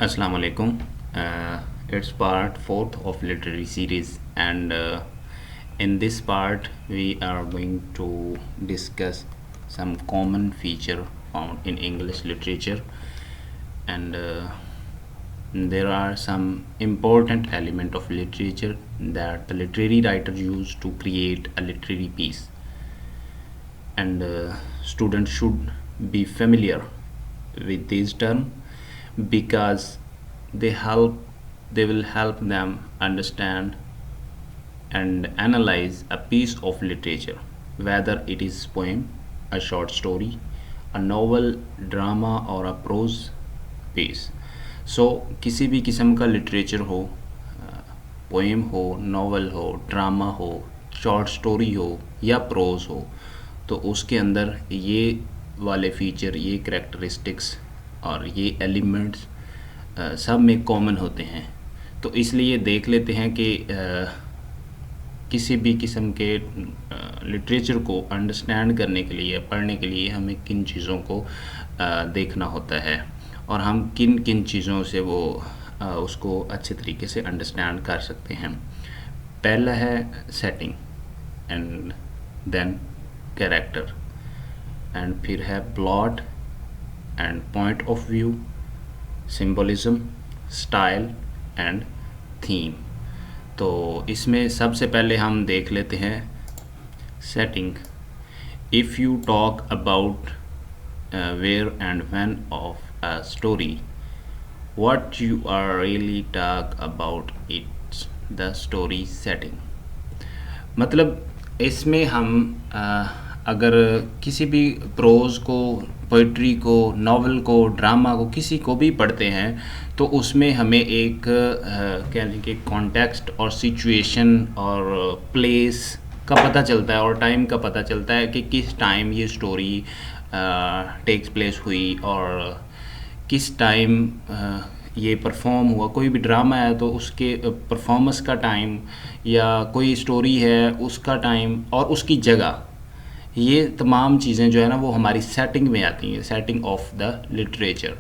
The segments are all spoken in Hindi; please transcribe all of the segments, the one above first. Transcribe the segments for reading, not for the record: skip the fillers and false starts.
Assalamu alaikum. It's part fourth of literary series, and in this part we are going to discuss some common feature found in English literature, and there are some important element of literature that the literary writer use to create a literary piece, and students should be familiar with these terms because they will help them understand and analyze a piece of literature, whether it is poem, a short story, a novel, drama or a prose piece. So किसी भी किस्म का लिटरेचर हो, पोएम हो, नॉवल हो, ड्रामा हो, शॉर्ट स्टोरी हो या प्रोज हो, तो उसके अंदर ये वाले फीचर, ये करेक्टरिस्टिक्स और ये एलिमेंट्स सब में कॉमन होते हैं। तो इसलिए देख लेते हैं कि किसी भी किस्म के लिटरेचर को अंडरस्टैंड करने के लिए, पढ़ने के लिए हमें किन चीज़ों को देखना होता है और हम किन किन चीज़ों से वो उसको अच्छे तरीके से अंडरस्टैंड कर सकते हैं। पहला है setting and then character, and फिर है plot and point of view, symbolism, style and theme. तो इसमें सबसे पहले हम देख लेते हैं setting. If you talk about where and when of a story, what you are really talk about it's the story setting. मतलब इसमें हम अगर किसी भी प्रोज को, पोइट्री को, नावल को, ड्रामा को, किसी को भी पढ़ते हैं तो उसमें हमें एक कह लें कि कॉन्टेक्स्ट और सिचुएशन और प्लेस का पता चलता है और टाइम का पता चलता है कि किस टाइम ये स्टोरी टेक्स प्लेस हुई और किस टाइम ये परफॉर्म हुआ। कोई भी ड्रामा है तो उसके परफॉर्मेंस का टाइम, या कोई स्टोरी है उसका टाइम और उसकी जगह, ये तमाम चीज़ें जो है ना वो हमारी सेटिंग में आती हैं, setting of the literature.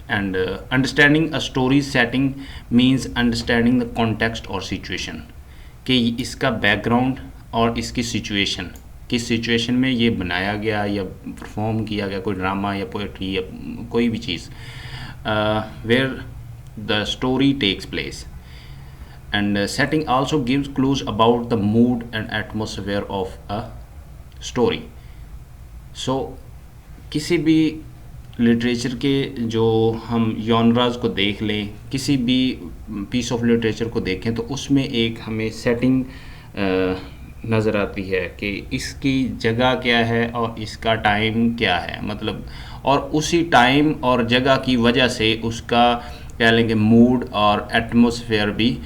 And understanding a story setting means understanding the context और सिचुएशन, कि इसका बैकग्राउंड और इसकी सिचुएशन, किस सिचुएशन में ये बनाया गया या परफॉर्म किया गया, कोई ड्रामा या पोएट्री या कोई भी चीज़, where the story takes place. And setting also gives clues about the mood and atmosphere of a story. So किसी भी लिटरेचर के जो हम जॉनराज को देख लें, किसी भी पीस ऑफ लिटरेचर को देखें तो उसमें एक हमें सेटिंग नज़र आती है कि इसकी जगह क्या है और इसका टाइम क्या है। मतलब और उसी टाइम और जगह की वजह से उसका कह लेंगे मूड और एटमॉस्फेयर भी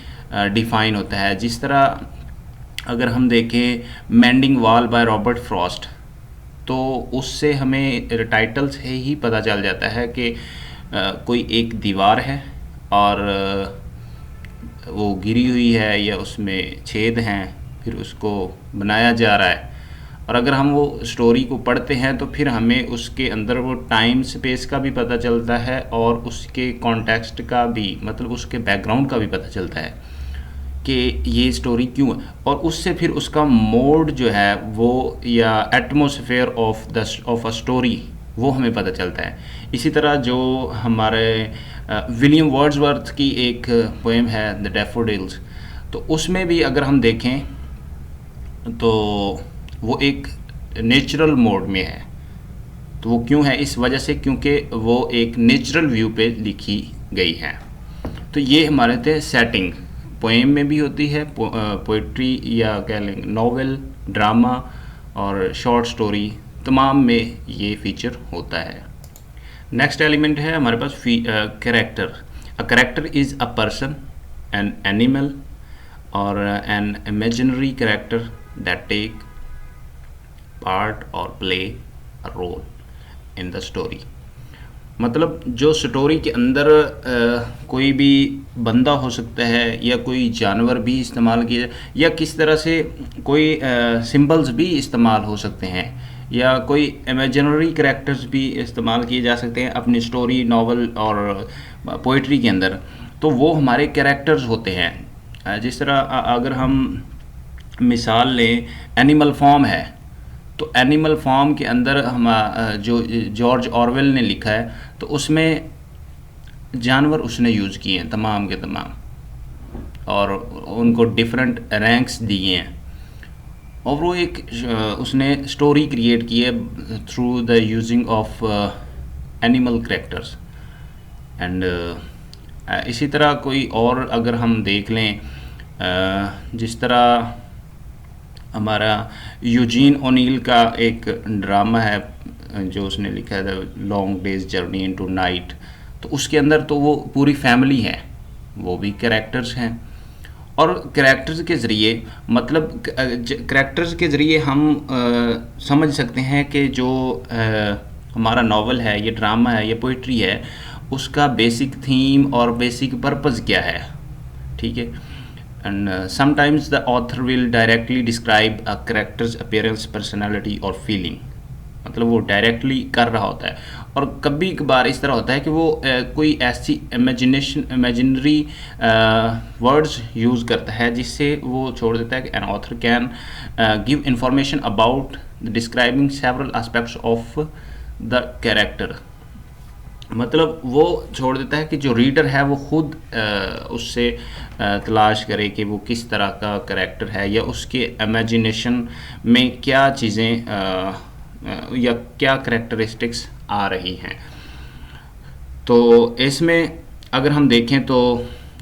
डिफ़ाइन होता है। जिस तरह अगर हम देखें mending wall by Robert Frost, तो उससे हमें टाइटल से ही पता चल जाता है कि कोई एक दीवार है और वो गिरी हुई है या उसमें छेद हैं, फिर उसको बनाया जा रहा है। और अगर हम वो स्टोरी को पढ़ते हैं तो फिर हमें उसके अंदर वो टाइम स्पेस का भी पता चलता है और उसके कॉन्टेक्स्ट का भी, मतलब उसके बैकग्राउंड का भी पता चलता है कि ये स्टोरी क्यों है, और उससे फिर उसका मोड जो है वो या एटमॉस्फेयर ऑफ अ स्टोरी वो हमें पता चलता है। इसी तरह जो हमारे विलियम वर्ड्सवर्थ की एक पोएम है द डैफोडिल्स, तो उसमें भी अगर हम देखें तो वो एक नेचुरल मोड में है। तो वो क्यों है? इस वजह से क्योंकि वो एक नेचुरल व्यू पे लिखी गई है। तो ये हमारे थे सेटिंग। पोएम में भी होती है, पोइट्री या कह लेंगे नॉवेल, ड्रामा और शॉर्ट स्टोरी, तमाम में ये फीचर होता है। नेक्स्ट एलिमेंट है हमारे पास character. A character is a person, an animal or an imaginary character that take part or play a role in the story. मतलब जो स्टोरी के अंदर कोई भी बंदा हो सकता है या कोई जानवर भी इस्तेमाल किया या किस तरह से कोई सिंबल्स भी इस्तेमाल हो सकते हैं या कोई इमेजिनरी कैरेक्टर्स भी इस्तेमाल किए जा सकते हैं अपनी स्टोरी, नॉवल और पोइट्री के अंदर। तो वो हमारे कैरेक्टर्स होते हैं। जिस तरह अगर हम मिसाल लें, एनिमल फॉर्म है, तो एनिमल फॉर्म के अंदर हम जो जॉर्ज ऑरवेल ने लिखा है, तो उसमें जानवर उसने यूज़ किए हैं तमाम के तमाम, और उनको डिफरेंट रैंक्स दिए हैं, और वो एक उसने स्टोरी क्रिएट की है through the using of animal characters. And इसी तरह कोई और अगर हम देख लें, जिस तरह हमारा यूजीन ओनील का एक ड्रामा है जो उसने लिखा है, the long days journey into night, तो उसके अंदर तो वो पूरी फैमिली है, वो भी कैरेक्टर्स हैं। और कैरेक्टर्स के ज़रिए, मतलब कैरेक्टर्स के ज़रिए हम समझ सकते हैं कि जो हमारा नावल है, ये ड्रामा है, ये पोइट्री है, उसका बेसिक थीम और बेसिक पर्पज़ क्या है। ठीक है। And sometimes the author will directly describe a characters appearance, personality और फीलिंग, मतलब वो डायरेक्टली कर रहा होता है। और कभी कभार इस तरह होता है कि वो कोई ऐसी इमेजिनरी वर्ड्स यूज़ करता है जिससे वो छोड़ देता है कि an author can give information about describing several aspects of the character. मतलब वो छोड़ देता है कि जो रीडर है वो खुद उससे तलाश करे कि वो किस तरह का कैरेक्टर है, या उसके इमेजिनेशन में क्या चीज़ें या क्या करैक्टरिस्टिक्स आ रही हैं। तो इसमें अगर हम देखें तो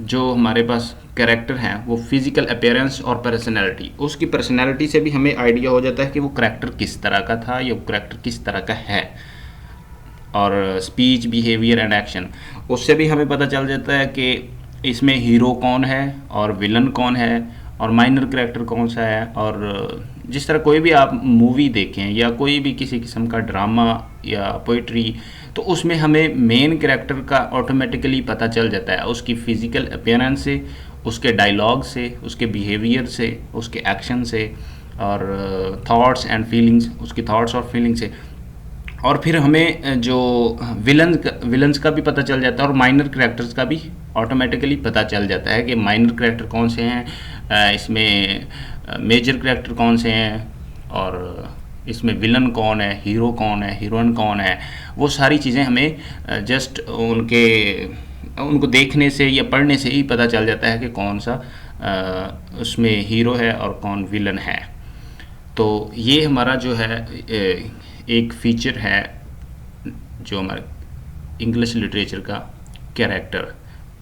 जो हमारे पास कैरेक्टर हैं वो फिज़िकल अपीयरेंस और पर्सनैलिटी, उसकी पर्सनैलिटी से भी हमें आइडिया हो जाता है कि वो करैक्टर किस तरह का था या वो करैक्टर किस तरह का है। और स्पीच, बिहेवियर एंड एक्शन, उससे भी हमें पता चल जाता है कि इसमें हीरो कौन है और विलन कौन है और माइनर कैरेक्टर कौन सा है। और जिस तरह कोई भी आप मूवी देखें या कोई भी किसी किस्म का ड्रामा या पोइट्री, तो उसमें हमें मेन कैरेक्टर का ऑटोमेटिकली पता चल जाता है उसकी फ़िज़िकल अपीयरेंस से, उसके डायलॉग से, उसके बिहेवियर से, उसके एक्शन से, और थॉट्स एंड फीलिंग्स, उसकी थॉट्स और फीलिंग्स से। और फिर हमें जो विलन्स का भी पता चल जाता है और माइनर कैरेक्टर्स का भी ऑटोमेटिकली पता चल जाता है कि माइनर कैरेक्टर कौन से हैं, इसमें मेजर कैरेक्टर कौन से हैं, और इसमें विलन कौन है, हीरो कौन है, हीरोइन कौन है। वो सारी चीज़ें हमें जस्ट उनको देखने से या पढ़ने से ही पता चल जाता है कि कौन सा उसमें हीरो है और कौन विलन है। तो ये हमारा जो है एक फ़ीचर है जो हमारे इंग्लिश लिटरेचर का कैरेक्टर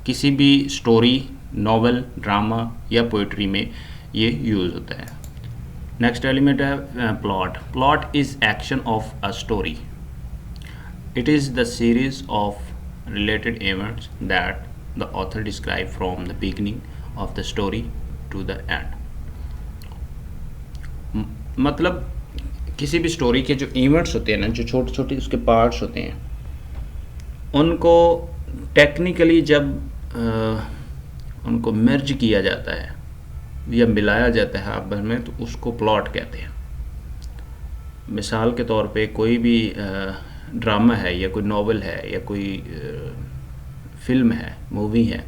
किसी भी स्टोरी, नॉवल, ड्रामा या पोइट्री में ये यूज़ होता है। नेक्स्ट एलिमेंट है plot. Plot is action of a story. It is the series of related events that the author describe from the beginning of the story to the end। मतलब किसी भी स्टोरी के जो इवेंट्स होते हैं ना, जो छोटे छोटे उसके पार्ट्स होते हैं, उनको टेक्निकली जब उनको मर्ज किया जाता है या मिलाया जाता है आपस में, तो उसको प्लॉट कहते हैं। मिसाल के तौर पे कोई भी ड्रामा है या कोई नॉवल है या कोई फ़िल्म है, मूवी है,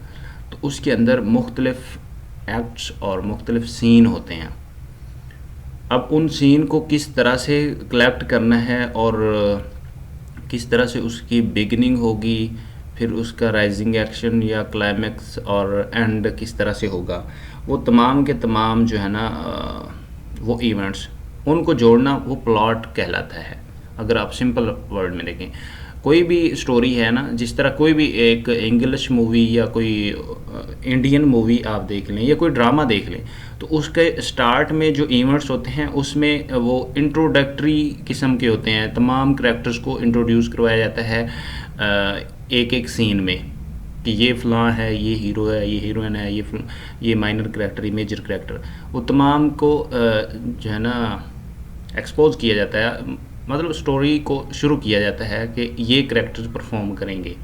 तो उसके अंदर मुख्तलिफ़ एक्ट्स और मुख्तलिफ़ सीन होते हैं। अब उन सीन को किस तरह से कलेक्ट करना है और किस तरह से उसकी बिगनिंग होगी, फिर उसका राइजिंग एक्शन या क्लाइमैक्स और एंड किस तरह से होगा, वो तमाम के तमाम जो है ना वो इवेंट्स, उनको जोड़ना वो प्लॉट कहलाता है। अगर आप सिंपल वर्ड में देखें, कोई भी स्टोरी है ना, जिस तरह कोई भी एक इंग्लिश मूवी या कोई इंडियन मूवी आप देख लें या कोई ड्रामा देख लें, तो उसके स्टार्ट में जो इवेंट्स होते हैं उसमें वो इंट्रोडक्टरी किस्म के होते हैं। तमाम करैक्टर्स को इंट्रोड्यूस करवाया जाता है एक एक सीन में कि ये फ़लाँ है, ये हीरो है, ये हीरोइन है, ये माइनर करैक्टर, ये मेजर करैक्टर, वो तमाम को जो है ना एक्सपोज किया जाता है। मतलब स्टोरी को शुरू किया जाता है कि ये करैक्टर्स परफॉर्म करेंगे,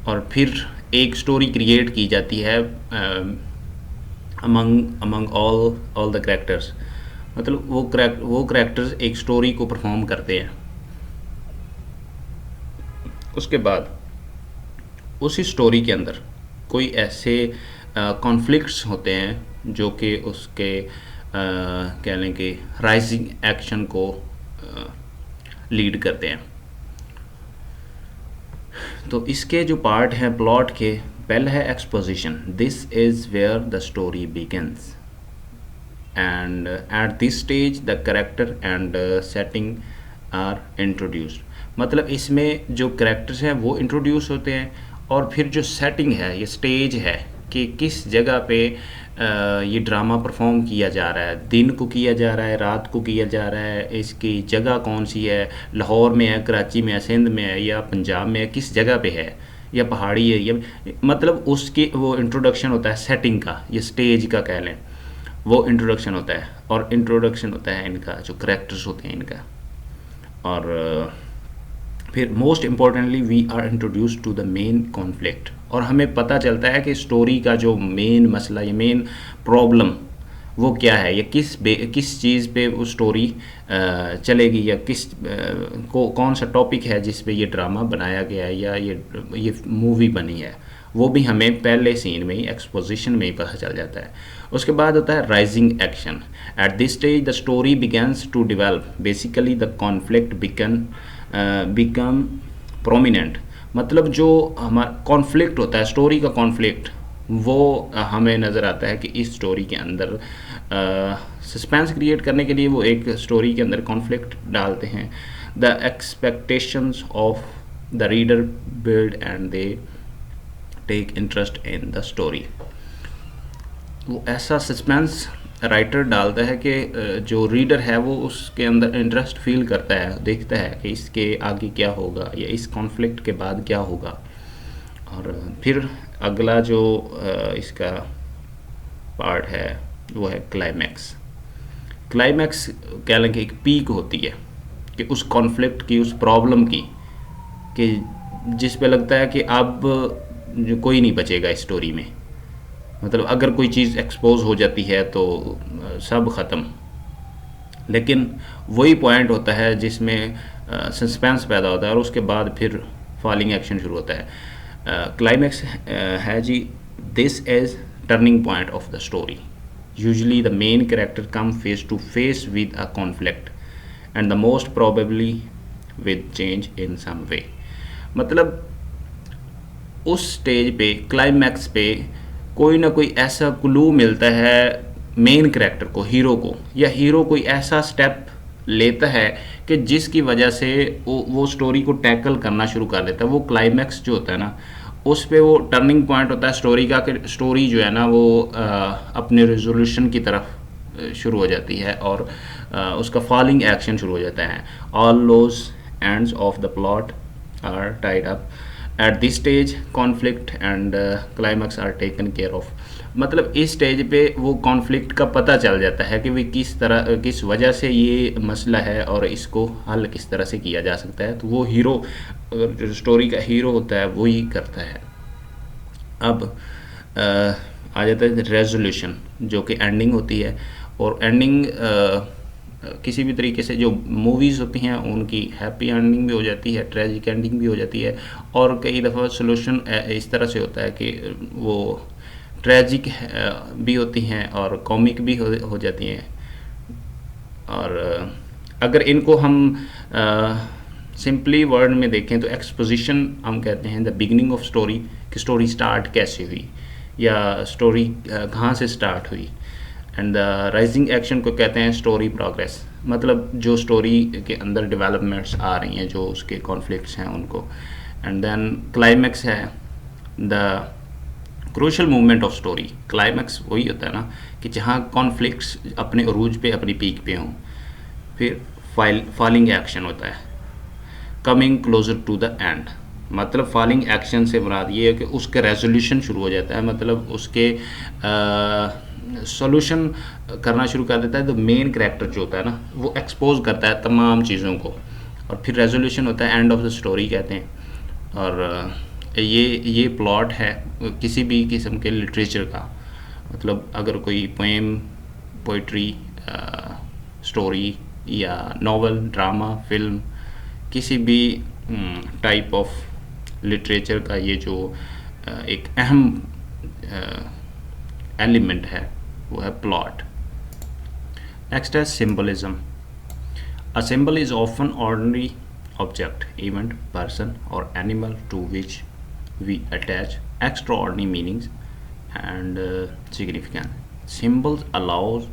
और फिर एक स्टोरी क्रिएट की जाती है अमंग ऑल द करैक्टर्स। मतलब वो करैक्टर्स एक स्टोरी को परफॉर्म करते हैं। उसके बाद उसी स्टोरी के अंदर कोई ऐसे कॉन्फ्लिक्ट्स होते हैं जो कि उसके कह लें कि राइजिंग एक्शन को लीड करते हैं। तो इसके जो पार्ट हैं प्लॉट के, पहला है exposition, this is where the story begins and at this stage the character and setting are introduced. मतलब इसमें जो करेक्टर्स हैं वो इंट्रोड्यूस होते हैं और फिर जो सेटिंग है, ये स्टेज है कि किस जगह पे ये ड्रामा परफॉर्म किया जा रहा है, दिन को किया जा रहा है, रात को किया जा रहा है, इसकी जगह कौन सी है, लाहौर में है, कराची में है, सिंध में है या पंजाब में है, किस जगह पे है, या पहाड़ी एरिया में, मतलब उसकी वो इंट्रोडक्शन होता है सेटिंग का, ये स्टेज का कह लें, वो इंट्रोडक्शन होता है। और इंट्रोडक्शन होता है इनका जो करेक्टर्स होते हैं इनका। और फिर most importantly we are introduce to the main conflict, और हमें पता चलता है कि स्टोरी का जो मेन मसला या मेन प्रॉब्लम वो क्या है, या किस चीज़ पे वो स्टोरी चलेगी, या कौन सा टॉपिक है जिस पे ये ड्रामा बनाया गया है या ये मूवी बनी है, वो भी हमें पहले सीन में ही, एक्सपोजिशन में ही पता चल जाता है। उसके बाद होता है rising action, at this stage the story begins to develop, basically the conflict become prominent. मतलब जो हमारा कॉन्फ्लिक्ट होता है, स्टोरी का कॉन्फ्लिक्ट, वो हमें नज़र आता है कि इस स्टोरी के अंदर सस्पेंस क्रिएट करने के लिए वो एक स्टोरी के अंदर कॉन्फ्लिक्ट डालते हैं। The expectations of the reader build and they take interest in the story. वो ऐसा सस्पेंस राइटर डालता है कि जो रीडर है वो उसके अंदर इंटरेस्ट फील करता है, देखता है कि इसके आगे क्या होगा या इस कॉन्फ्लिक्ट के बाद क्या होगा। और फिर अगला जो इसका पार्ट है वो है क्लाइमैक्स। क्लाइमैक्स कह लें कि एक पीक होती है कि उस कॉन्फ्लिक्ट की, उस प्रॉब्लम की, कि जिस पे लगता है कि अब जो कोई नहीं बचेगा इस स्टोरी में, मतलब अगर कोई चीज़ एक्सपोज हो जाती है तो सब ख़त्म। लेकिन वही पॉइंट होता है जिसमें सस्पेंस पैदा होता है और उसके बाद फिर फॉलिंग एक्शन शुरू होता है। क्लाइमैक्स है जी, this is turning point of the story. Usually the main character come face to face with a conflict and the most probably with change in some way. मतलब उस स्टेज पे, क्लाइमैक्स पे कोई ना कोई ऐसा क्लू मिलता है मेन कैरेक्टर को, हीरो को, या हीरो कोई ऐसा स्टेप लेता है कि जिसकी वजह से वो स्टोरी को टैकल करना शुरू कर देता है। वो क्लाइमैक्स जो होता है ना, उस पे वो टर्निंग पॉइंट होता है स्टोरी का, कि स्टोरी जो है ना वो अपने रेजोल्यूशन की तरफ शुरू हो जाती है और उसका फॉलिंग एक्शन शुरू हो जाता है। All loose ends of the plot are tied up at this stage, conflict and climax are taken care of. मतलब इस स्टेज पे वो कॉन्फ्लिक्ट का पता चल जाता है कि वे किस वजह से ये मसला है और इसको हल किस तरह से किया जा सकता है। तो वो हीरो, जो स्टोरी का हीरो होता है, वो ही करता है। अब आ जाता है रेजोल्यूशन, जो कि एंडिंग होती है। और एंडिंग किसी भी तरीके से जो मूवीज़ होती हैं उनकी हैप्पी एंडिंग भी हो जाती है, ट्रेजिक एंडिंग भी हो जाती है, और कई दफ़ा सोल्यूशन इस तरह से होता है कि वो ट्रेजिक भी होती हैं और कॉमिक भी हो जाती हैं। और अगर इनको हम सिंपली वर्ड में देखें तो एक्सपोजिशन हम कहते हैं द बिगिनिंग ऑफ स्टोरी, कि स्टोरी स्टार्ट कैसे हुई या स्टोरी कहाँ से स्टार्ट हुई। एंड द राइजिंग एक्शन को कहते हैं स्टोरी प्रोग्रेस, मतलब जो स्टोरी के अंदर डेवलपमेंट्स आ रही हैं, जो उसके कॉन्फ्लिक्ट्स हैं उनको। एंड देन क्लाइमैक्स है the crucial movement of story. Climax वही होता है ना कि जहाँ कॉन्फ्लिक्ट्स अपने अरूज पे, अपनी पीक पे हों। फिर फॉलिंग एक्शन होता है, coming closer to the end. मतलब फॉलिंग एक्शन से मुराद ये है कि उसका रेजोल्यूशन शुरू हो जाता है, मतलब उसके सॉल्यूशन करना शुरू कर देता है। तो मेन कैरेक्टर जो होता है ना वो एक्सपोज करता है तमाम चीज़ों को, और फिर रेजोल्यूशन होता है, एंड ऑफ द स्टोरी कहते हैं। और ये प्लॉट है किसी भी किस्म के लिटरेचर का। मतलब अगर कोई पोएम, पोइट्री, स्टोरी या नॉवल, ड्रामा, फिल्म, किसी भी टाइप ऑफ लिटरेचर का ये जो एक अहम एलिमेंट है वो है प्लॉट। नेक्स्ट है symbolism. A symbol is often ordinary object, event, person, or animal to which we attach extraordinary meanings and significance. Symbols allows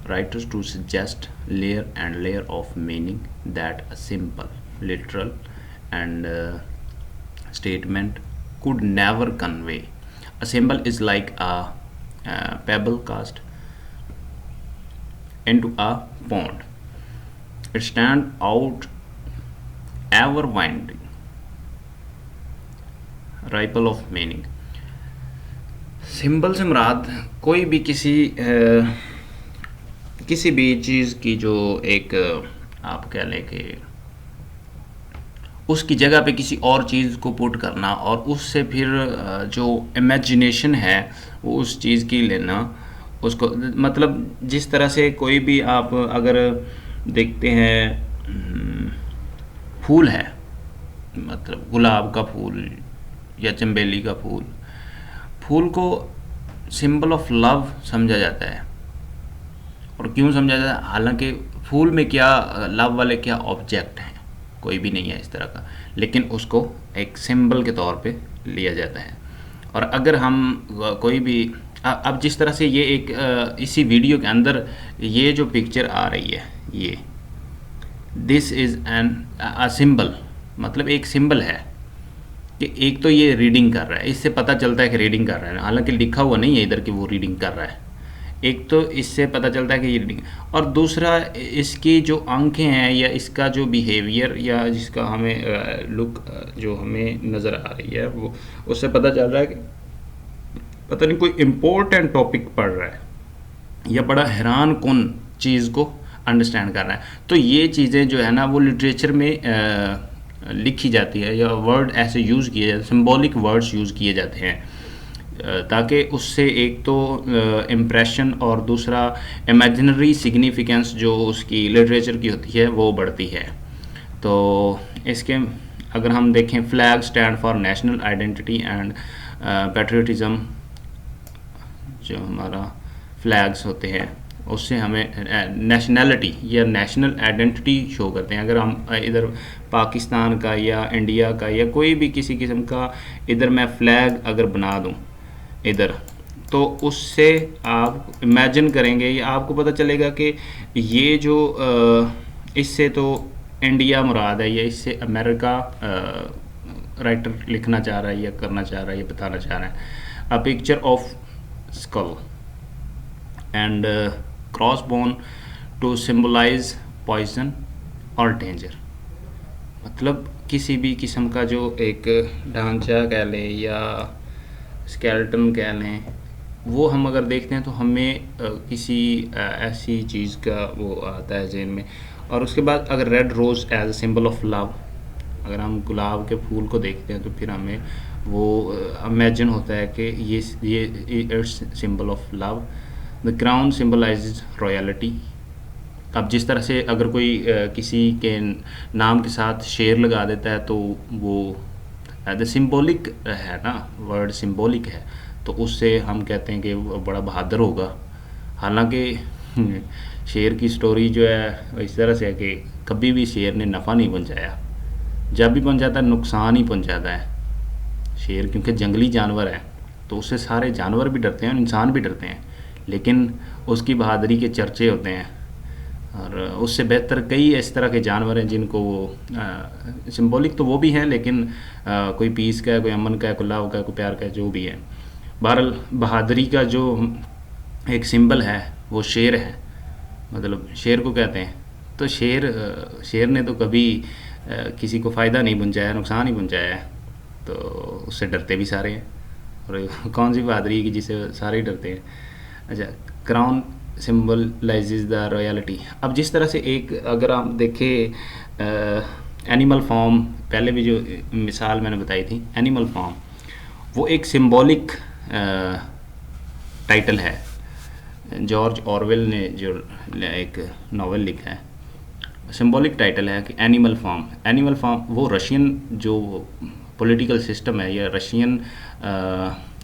writers to suggest layer and layer of meaning that a simple, literal, and statement could never convey. A symbol is like a pebble cast into a pond. It stand out ever winding ripple of meaning. Symbol से मुराद कोई भी किसी भी चीज़ की जो एक आप कह लें कि उसकी जगह पे किसी और चीज़ को पुट करना और उससे फिर जो इमेजिनेशन है वो उस चीज़ की लेना, उसको मतलब जिस तरह से कोई भी आप अगर देखते हैं फूल है, मतलब गुलाब का फूल या चंबेली का फूल को सिंबल ऑफ लव समझा जाता है। और क्यों समझा जाता है? हालांकि फूल में क्या लव वाले क्या ऑब्जेक्ट हैं, कोई भी नहीं है इस तरह का, लेकिन उसको एक सिंबल के तौर पे लिया जाता है। और अगर हम कोई भी अब जिस तरह से ये एक इसी वीडियो के अंदर ये जो पिक्चर आ रही है, ये this is an a symbol, मतलब एक सिंबल है कि एक तो ये रीडिंग कर रहा है, इससे पता चलता है कि रीडिंग कर रहा है, हालांकि लिखा हुआ नहीं है इधर कि वो रीडिंग कर रहा है। एक तो इससे पता चलता है कि ये रीडिंग, और दूसरा इसकी जो आंखें हैं या इसका जो बिहेवियर या जिसका हमें लुक जो हमें नज़र आ रही है वो उससे पता चल रहा है कि पता नहीं कोई इम्पोर्टेंट टॉपिक पढ़ रहा है या बड़ा हैरान कौन चीज़ को अंडरस्टैंड कर रहा है। तो ये चीज़ें जो है ना वो लिटरेचर में लिखी जाती है या वर्ड ऐसे यूज़ किए जाते हैं, सिंबॉलिक वर्ड्स यूज़ किए जाते हैं ताकि उससे एक तो इम्प्रेशन और दूसरा इमेजिनरी सिग्निफिकेंस जो उसकी लिटरेचर की होती है वो बढ़ती है। तो इसके अगर हम देखें, flag stand for national identity and patriotism, जो हमारा फ्लैग्स होते हैं उससे हमें नेशनैलिटी या नेशनल आइडेंटिटी शो करते हैं। अगर हम इधर पाकिस्तान का या इंडिया का या कोई भी किसी किस्म का इधर मैं फ्लैग अगर बना दूं इधर, तो उससे आप इमेजिन करेंगे या आपको पता चलेगा कि ये जो इससे तो इंडिया मुराद है या इससे अमेरिका राइटर लिखना चाह रहा है या करना चाह रहा है या बताना चाह रहा है। A picture of skull and crossbone to symbolize poison और danger। मतलब किसी भी किस्म का जो एक ढांचा कह लें या स्केलेटन कह लें, वो हम अगर देखते हैं तो हमें किसी ऐसी चीज़ का वो आता है जहन में। और उसके बाद अगर red rose as a symbol of love, अगर हम गुलाब के फूल को देखते हैं तो फिर हमें वो इमेजिन होता है कि ये it's symbol of love. The crown symbolises royalty. अब जिस तरह से अगर कोई किसी के नाम के साथ शेर लगा देता है तो वो द सिंबॉलिक है ना, वर्ड सिंबॉलिक है, तो उससे हम कहते हैं कि वो बड़ा बहादुर होगा। हालांकि शेर की स्टोरी जो है इस तरह से है कि कभी भी शेर ने नफ़ा नहीं पहुंचाया, जब भी पहुंचाता है नुकसान ही पहुंचाता है शेर, क्योंकि जंगली जानवर है तो उससे सारे जानवर भी डरते हैं और इंसान भी डरते हैं, लेकिन उसकी बहादुरी के चर्चे होते हैं। और उससे बेहतर कई इस तरह के जानवर हैं जिनको वो सिंबॉलिक तो वो भी हैं, लेकिन कोई पीस का है, कोई अमन का है, कोई लव का है, कोई प्यार का है, जो भी है। बहरहाल बहादुरी का जो एक सिंबल है वो शेर है, मतलब शेर को कहते हैं। तो शेर ने तो कभी किसी को फ़ायदा नहीं पहुंचाया, नुकसान ही पहुंचाया है, तो उससे डरते भी सारे हैं। और कौन सी बहादुरी की जिससे सारे ही डरते हैं। अच्छा, क्राउन सिंबलाइजेज द रॉयलिटी। अब जिस तरह से एक अगर आप देखें एनिमल फॉर्म, पहले भी जो मिसाल मैंने बताई थी एनिमल फॉर्म, वो एक सिंबॉलिक टाइटल है। जॉर्ज ऑरवेल ने जो एक नावल लिखा है, सिंबॉलिक टाइटल है कि एनिमल फार्म। एनिमल फार्म वो रशियन जो पॉलिटिकल सिस्टम है या रशियन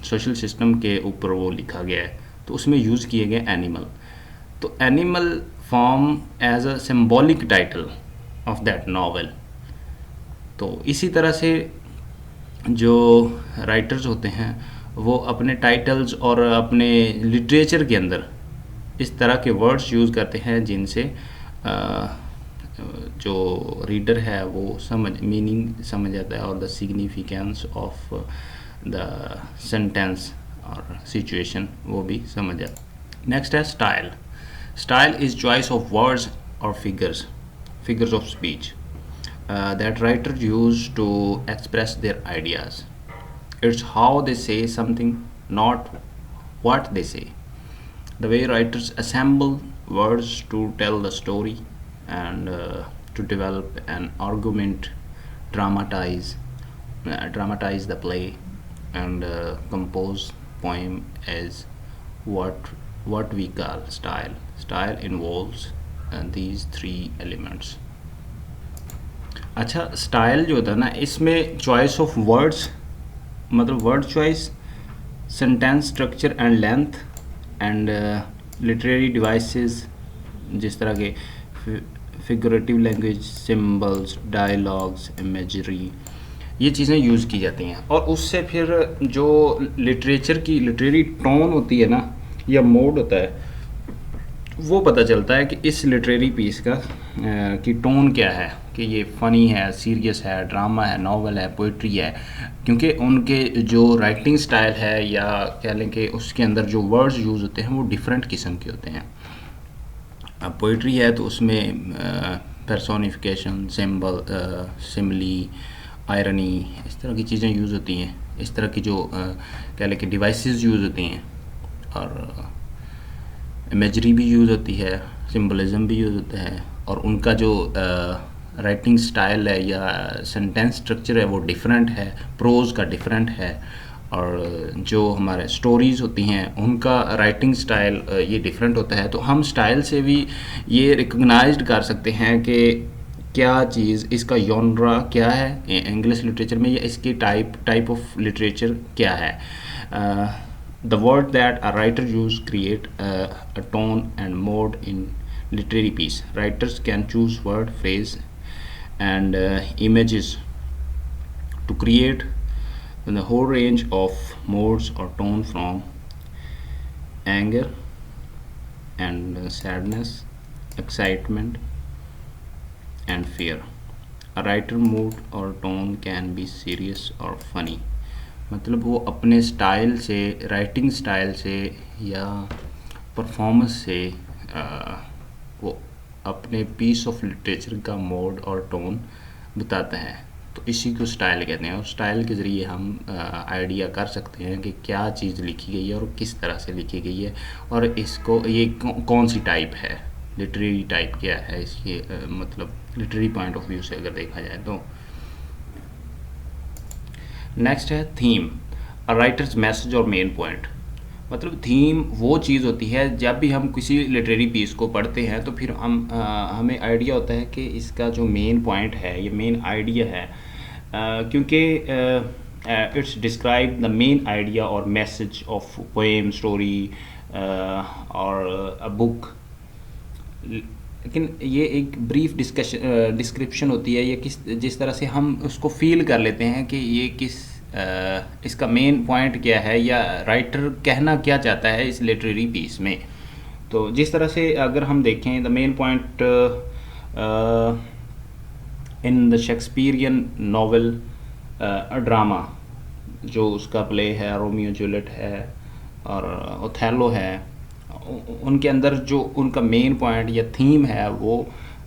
सोशल सिस्टम के ऊपर वो लिखा गया है, तो उसमें यूज़ किए गए एनिमल। तो Animal Farm as a symbolic title of that novel. तो इसी तरह से जो राइटर्स होते हैं वो अपने टाइटल्स और अपने लिटरेचर के अंदर इस तरह के वर्ड्स यूज़ करते हैं जिनसे जो रीडर है वो मीनिंग समझ आता है और the significance of the sentence और सिचुएशन वो भी समझ आता है। नेक्स्ट है style. Style is choice of words और figures of speech that writers use to express their ideas. It's how they say something, not what they say. The way writers assemble words to tell the story and to develop an argument, dramatize the play, and compose poem is what we call style. Style involves these three elements. अच्छा, स्टाइल जो होता है ना, इसमें चॉइस ऑफ वर्ड्स मतलब word choice, sentence structure and length and literary devices जिस तरह के figurative language, symbols, dialogues, imagery, ये चीज़ें यूज़ की जाती हैं। और उससे फिर जो लिटरेचर की लिटरेरी टोन होती है ना या मोड होता है, वो पता चलता है कि इस लिटरेरी पीस का की टोन क्या है, कि ये फ़नी है, सीरियस है, ड्रामा है, नावल है, पोइट्री है। क्योंकि उनके जो राइटिंग स्टाइल है या कह लें कि उसके अंदर जो वर्ड्स यूज़ होते हैं वो डिफरेंट किस्म के होते हैं। अब पोइट्री है तो उसमें पर्सोनिफिकेशन, सिंबल, सिमली, आयरनी, इस तरह की चीज़ें यूज़ होती हैं। इस तरह की जो कह लें कि डिवाइसेस यूज़ होती हैं और इमेजरी भी यूज़ होती है, सिंबलिज़म भी यूज़ होता है। और उनका जो राइटिंग स्टाइल है या सेंटेंस स्ट्रक्चर है वो डिफरेंट है, प्रोज़ का डिफरेंट है। और जो हमारे स्टोरीज़ होती हैं उनका राइटिंग स्टाइल ये डिफरेंट होता है। तो हम स्टाइल से भी ये रिकग्नाइज्ड कर सकते हैं कि क्या चीज़, इसका जॉनरा क्या है इंग्लिश लिटरेचर में, या इसकी टाइप ऑफ लिटरेचर क्या है। The word that a writer use create a tone and mode in literary piece. Writers can choose word, phrase, and images to create the whole range of modes or tone, from anger and sadness, excitement, and fear. A writer mood or tone can be serious or funny. मतलब वो अपने स्टाइल से, राइटिंग स्टाइल से या परफॉर्मेंस से वो अपने पीस ऑफ लिटरेचर का मोड और टोन बताता है। तो इसी को स्टाइल कहते हैं। और स्टाइल के ज़रिए हम आइडिया कर सकते हैं कि क्या चीज़ लिखी गई है और किस तरह से लिखी गई है, और इसको ये कौन सी टाइप है, लिटरेरी टाइप क्या है इसके मतलब लिटरेरी पॉइंट ऑफ व्यू से अगर देखा जाए तो। नेक्स्ट है थीम, अ राइटर्स मैसेज और मेन पॉइंट। मतलब थीम वो चीज़ होती है, जब भी हम किसी लिटरेरी पीस को पढ़ते हैं तो फिर हमें आइडिया होता है कि इसका जो मेन पॉइंट है, ये मेन आइडिया है, क्योंकि it's describe the main idea और मैसेज ऑफ पोएम, स्टोरी और अ बुक। लेकिन ये एक ब्रीफ डिस्क्रिप्शन होती है, ये जिस तरह से हम उसको फील कर लेते हैं कि ये इसका मेन पॉइंट क्या है या राइटर कहना क्या चाहता है इस लिटरेरी पीस में। तो जिस तरह से अगर हम देखें the main point in the Shakespearean novel drama, जो उसका प्ले है रोमियो जूलियट है और ओथेलो है, उनके अंदर जो उनका मेन पॉइंट या थीम है वो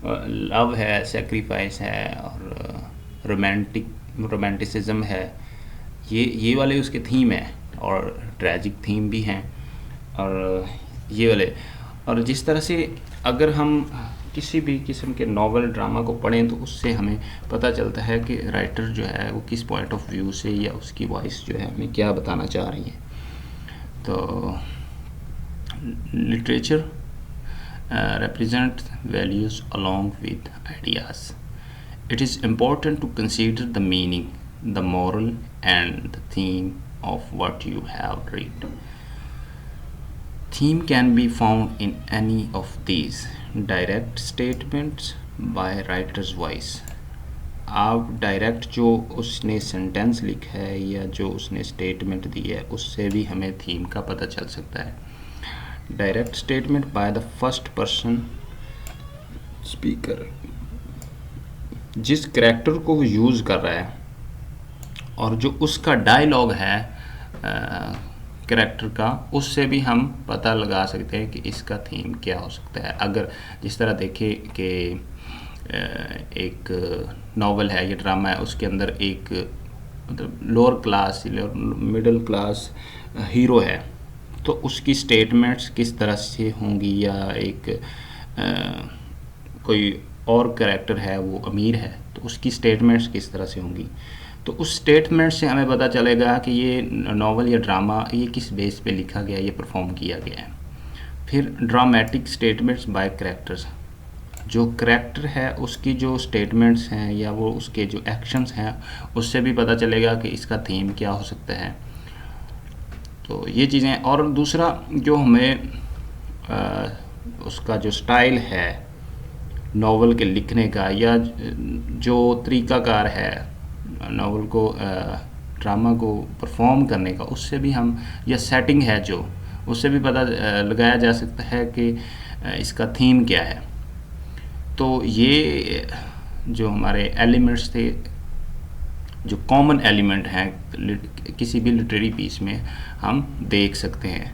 लव है, सेक्रीफाइस है और रोमांटिसिज्म है। ये वाले उसके थीम है और ट्रेजिक थीम भी हैं और ये वाले। और जिस तरह से अगर हम किसी भी किस्म के नावल, ड्रामा को पढ़ें तो उससे हमें पता चलता है कि राइटर जो है वो किस पॉइंट ऑफ व्यू से या उसकी वॉइस जो है हमें क्या बताना चाह रही है। तो literature represents values along with ideas. It is important to consider the meaning, the moral, and the theme of what you have read. Theme can be found in any of these direct statements by writer's voice. आप डायरेक्ट जो उसने सेंटेंस लिखा है या जो उसने स्टेटमेंट दी है उससे भी हमें थीम का पता चल सकता है। Direct statement by the first person speaker, जिस करैक्टर को वो यूज़ कर रहा है और जो उसका डायलॉग है करैक्टर का, उससे भी हम पता लगा सकते हैं कि इसका थीम क्या हो सकता है। अगर जिस तरह देखें कि एक नावल है या ड्रामा है, उसके अंदर एक मतलब लोअर क्लास या मिडिल क्लास हीरो है, तो उसकी स्टेटमेंट्स किस तरह से होंगी, या एक कोई और कैरेक्टर है वो अमीर है तो उसकी स्टेटमेंट्स किस तरह से होंगी। तो उस स्टेटमेंट से हमें पता चलेगा कि ये नावल या ड्रामा ये किस बेस पे लिखा गया, ये परफॉर्म किया गया है। फिर ड्रामेटिक स्टेटमेंट्स बाय कैरेक्टर्स, जो करैक्टर है उसकी जो स्टेटमेंट्स हैं या वो उसके जो एक्शंस हैं उससे भी पता चलेगा कि इसका थीम क्या हो सकता है। तो ये चीज़ें, और दूसरा जो हमें उसका जो स्टाइल है नावल के लिखने का या जो तरीक़ाकार है नावल को ड्रामा को परफॉर्म करने का, उससे भी हम, या सेटिंग है जो, उससे भी पता लगाया जा सकता है कि इसका थीम क्या है। तो ये जो हमारे एलिमेंट्स थे, जो कॉमन एलिमेंट हैं किसी भी लिटरेरी पीस में, हम देख सकते हैं।